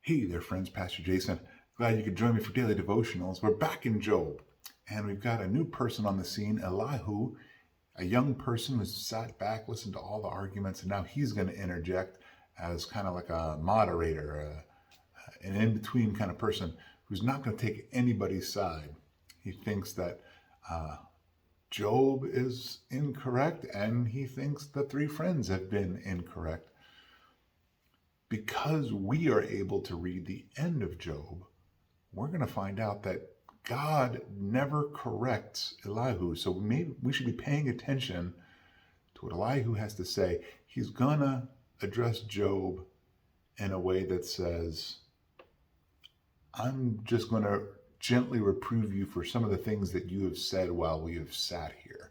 Hey there, friends. Pastor Jason. Glad you could join me for daily devotionals. We're back in Job, and we've got a new person on the scene, Elihu, a young person who's sat back, listened to all the arguments, and now he's going to interject as kind of like a moderator, an in-between kind of person who's not going to take anybody's side. He thinks that Job is incorrect, and he thinks the three friends have been incorrect. Because we are able to read the end of Job, we're going to find out that God never corrects Elihu. So maybe we should be paying attention to what Elihu has to say. He's going to address Job in a way that says, I'm just going to gently reprove you for some of the things that you have said while we have sat here,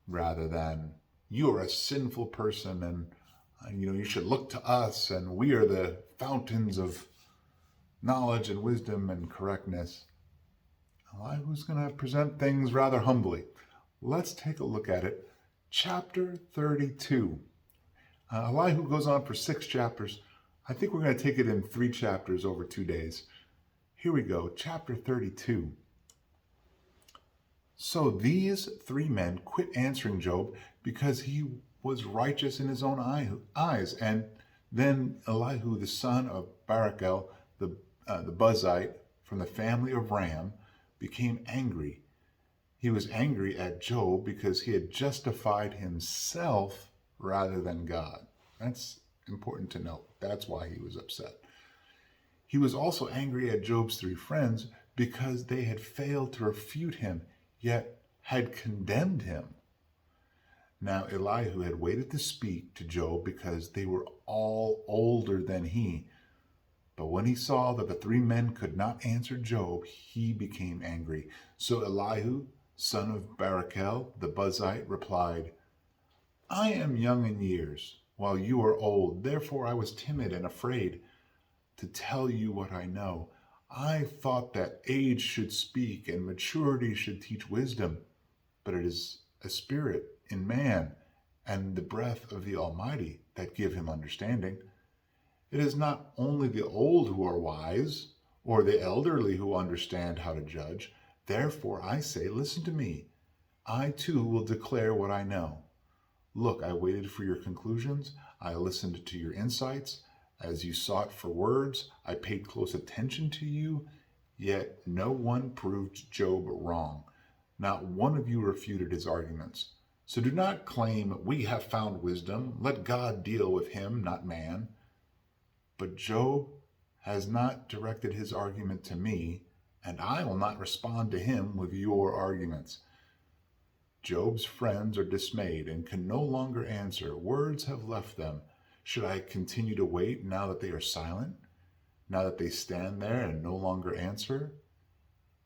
rather than you are a sinful person and you should look to us, and we are the fountains of knowledge and wisdom and correctness. Elihu's going to present things rather humbly. Let's take a look at it. Chapter 32. Elihu goes on for 6 chapters. I think we're going to take it in 3 chapters over 2 days. Here we go. Chapter 32. So these 3 men quit answering Job because he was righteous in his own eyes. And then Elihu, the son of Barachel, the Buzite from the family of Ram, became angry. He was angry at Job because he had justified himself rather than God. That's important to note. That's why he was upset. He was also angry at Job's 3 friends because they had failed to refute him, yet had condemned him. Now Elihu had waited to speak to Job because they were all older than he. But when he saw that the 3 men could not answer Job, he became angry. So Elihu, son of Barachel, the Buzite, replied, I am young in years, while you are old. Therefore I was timid and afraid to tell you what I know. I thought that age should speak and maturity should teach wisdom, but it is a spirit in man and the breath of the Almighty that give him understanding. It is not only the old who are wise, or the elderly who understand how to judge. Therefore I say, listen to me. I too will declare what I know. Look, I waited for your conclusions. I listened to your insights. As you sought for words, I paid close attention to you, yet no one proved Job wrong. Not one of you refuted his arguments. So do not claim, we have found wisdom. Let God deal with him, not man. But Job has not directed his argument to me, and I will not respond to him with your arguments. Job's friends are dismayed and can no longer answer. Words have left them. Should I continue to wait now that they are silent? Now that they stand there and no longer answer?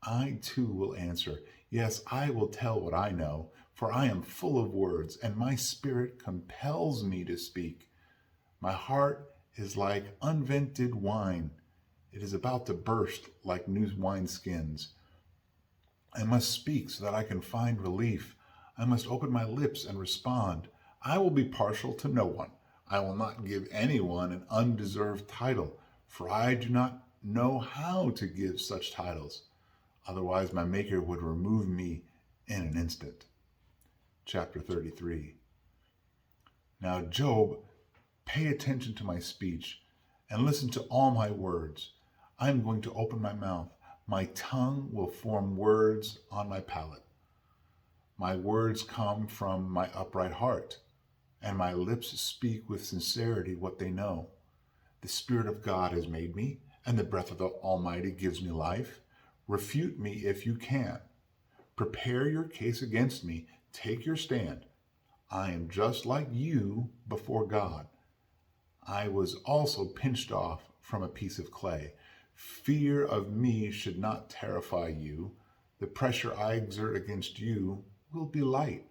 I too will answer. Yes, I will tell what I know, for I am full of words, and my spirit compels me to speak. My heart is like unvented wine. It is about to burst like new wineskins. I must speak so that I can find relief. I must open my lips and respond. I will be partial to no one. I will not give anyone an undeserved title, for I do not know how to give such titles. Otherwise, my Maker would remove me in an instant. Chapter 33. Now, Job, pay attention to my speech and listen to all my words. I am going to open my mouth. My tongue will form words on my palate. My words come from my upright heart, and my lips speak with sincerity what they know. The Spirit of God has made me, and the breath of the Almighty gives me life. Refute me if you can. Prepare your case against me. Take your stand. I am just like you before God. I was also pinched off from a piece of clay. Fear of me should not terrify you. The pressure I exert against you will be light.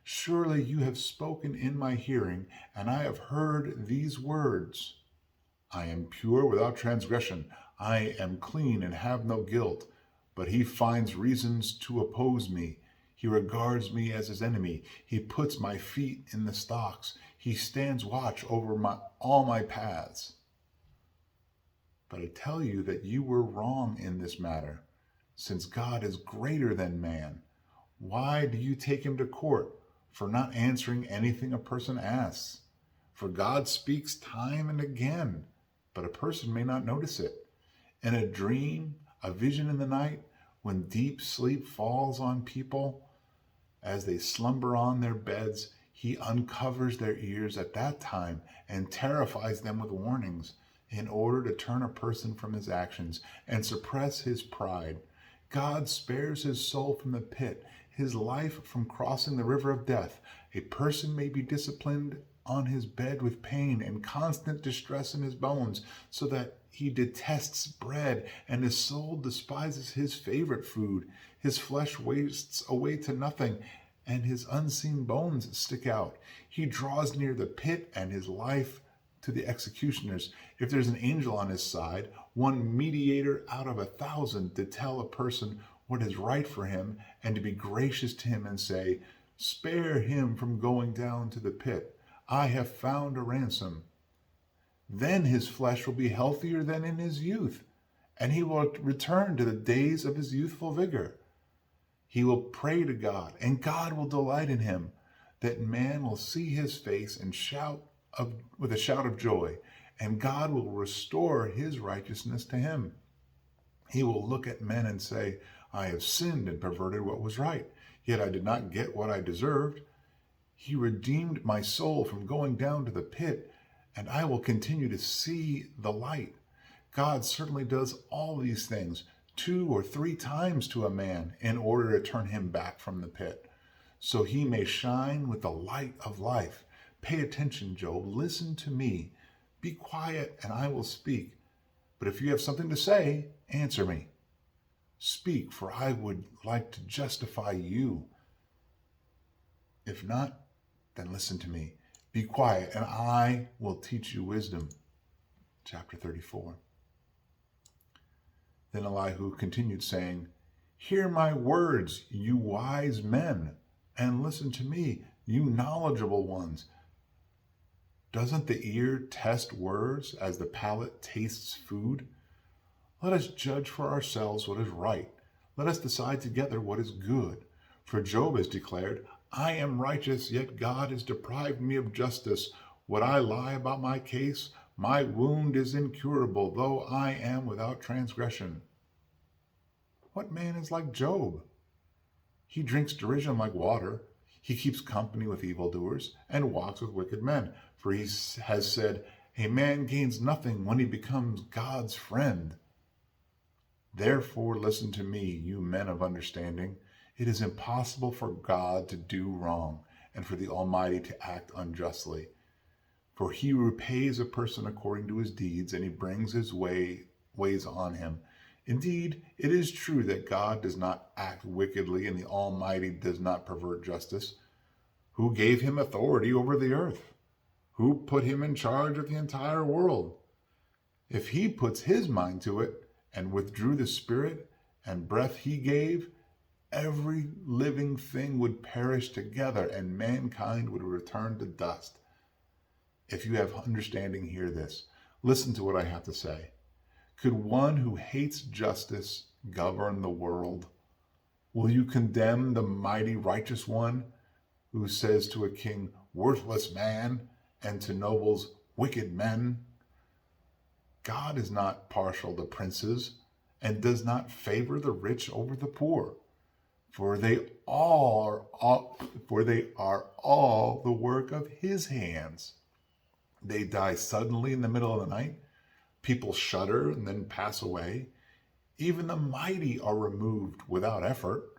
Surely you have spoken in my hearing, and I have heard these words. I am pure without transgression. I am clean and have no guilt. But he finds reasons to oppose me. He regards me as his enemy. He puts my feet in the stocks. He stands watch over all my paths. But I tell you that you were wrong in this matter, since God is greater than man. Why do you take him to court for not answering anything a person asks? For God speaks time and again, but a person may not notice it. In a dream, a vision in the night, when deep sleep falls on people, as they slumber on their beds, he uncovers their ears at that time and terrifies them with warnings in order to turn a person from his actions and suppress his pride. God spares his soul from the pit, his life from crossing the river of death. A person may be disciplined on his bed with pain and constant distress in his bones, so that he detests bread and his soul despises his favorite food. His flesh wastes away to nothing, and his unseen bones stick out. He draws near the pit and his life to the executioners. If there's an angel on his side, one mediator out of 1,000 to tell a person what is right for him and to be gracious to him and say, "Spare him from going down to the pit. I have found a ransom." Then his flesh will be healthier than in his youth, and he will return to the days of his youthful vigor. He will pray to God, and God will delight in him, that man will see his face and with a shout of joy, and God will restore his righteousness to him. He will look at men and say, "I have sinned and perverted what was right, yet I did not get what I deserved. He redeemed my soul from going down to the pit, and I will continue to see the light." God certainly does all these things 2 or 3 times to a man in order to turn him back from the pit, so he may shine with the light of life. Pay attention, Job. Listen to me. Be quiet, and I will speak. But if you have something to say, answer me. Speak, for I would like to justify you. If not, then listen to me. Be quiet, and I will teach you wisdom. Chapter 34. Then Elihu continued saying, "Hear my words, you wise men, and listen to me, you knowledgeable ones. Doesn't the ear test words as the palate tastes food? Let us judge for ourselves what is right. Let us decide together what is good. For Job has declared, 'I am righteous, yet God has deprived me of justice. Would I lie about my case? My wound is incurable, though I am without transgression.' What man is like Job? He drinks derision like water. He keeps company with evildoers and walks with wicked men. For he has said, 'A man gains nothing when he becomes God's friend.' Therefore listen to me, you men of understanding. It is impossible for God to do wrong, and for the Almighty to act unjustly. For he repays a person according to his deeds, and he brings his ways on him. Indeed, it is true that God does not act wickedly, and the Almighty does not pervert justice. Who gave him authority over the earth? Who put him in charge of the entire world? If he puts his mind to it, and withdrew the spirit and breath he gave, every living thing would perish together, and mankind would return to dust. If you have understanding, hear this. Listen to what I have to say. Could one who hates justice govern the world? Will you condemn the mighty righteous one who says to a king, 'Worthless man,' and to nobles, 'Wicked men'? God is not partial to princes and does not favor the rich over the poor, for they are all the work of his hands. They die suddenly in the middle of the night. People shudder and then pass away. Even the mighty are removed without effort.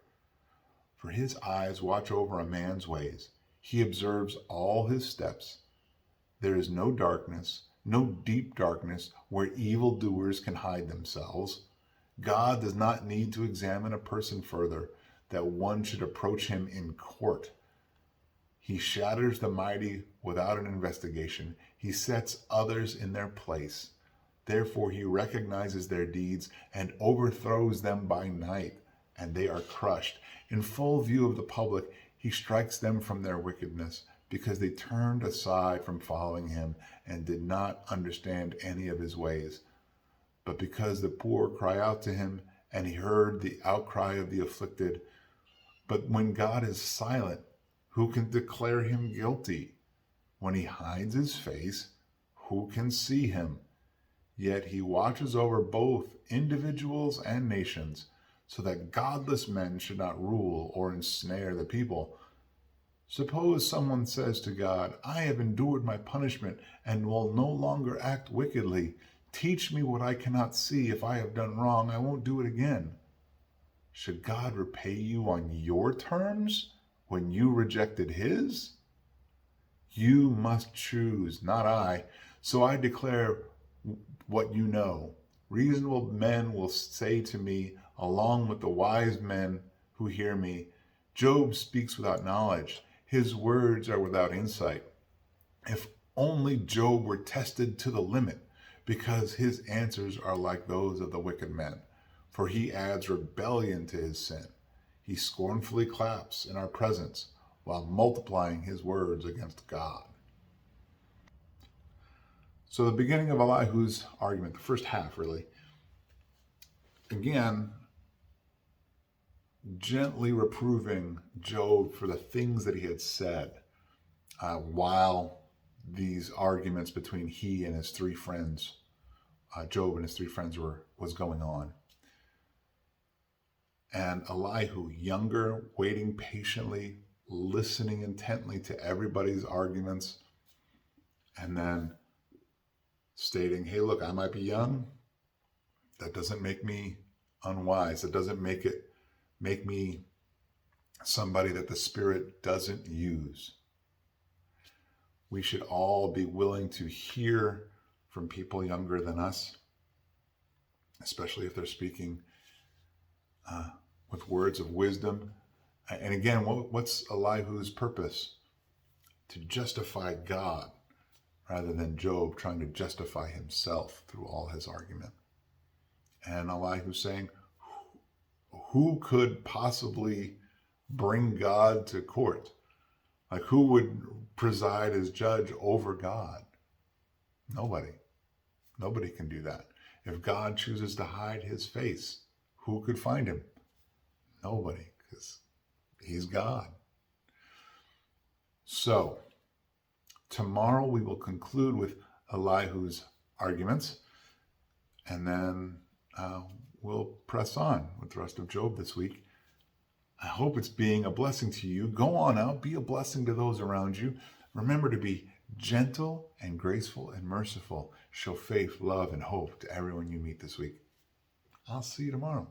For his eyes watch over a man's ways. He observes all his steps. There is no darkness, no deep darkness where evildoers can hide themselves. God does not need to examine a person further, that one should approach him in court. He shatters the mighty without an investigation. He sets others in their place. Therefore he recognizes their deeds and overthrows them by night, and they are crushed. In full view of the public, he strikes them from their wickedness, because they turned aside from following him and did not understand any of his ways. but because the poor cry out to him, and he heard the outcry of the afflicted. But when God is silent, who can declare him guilty? When he hides his face, who can see him? Yet he watches over both individuals and nations, so that godless men should not rule or ensnare the people. Suppose someone says to God, I have endured my punishment and will no longer act wickedly. Teach me what I cannot see. If I have done wrong, I won't do it again. Should God repay you on your terms when you rejected his? You must choose, not I. So I declare what you know. Reasonable men will say to me, along with the wise men who hear me, Job speaks without knowledge. His words are without insight. If only Job were tested to the limit, because his answers are like those of the wicked men. For he adds rebellion to his sin. He scornfully claps in our presence while multiplying his words against God. So the beginning of Elihu's argument, the first half really, again, gently reproving Job for the things that he had said while these arguments between he and his three friends, Job and his three friends, was going on. And Elihu, younger, waiting patiently, listening intently to everybody's arguments, and then stating, hey, look, I might be young. That doesn't make me unwise. That doesn't make me somebody that the Spirit doesn't use. We should all be willing to hear from people younger than us, especially if they're speaking with words of wisdom. And again, what's Elihu's purpose? To justify God rather than Job trying to justify himself through all his argument. And Elihu's saying, who could possibly bring God to court? Like, who would preside as judge over God? Nobody. Nobody can do that. If God chooses to hide his face, who could find him? Nobody, because he's God. So, tomorrow we will conclude with Elihu's arguments, and then we'll press on with the rest of Job this week. I hope it's being a blessing to you. Go on out, be a blessing to those around you. Remember to be gentle and graceful and merciful. Show faith, love, and hope to everyone you meet this week. I'll see you tomorrow.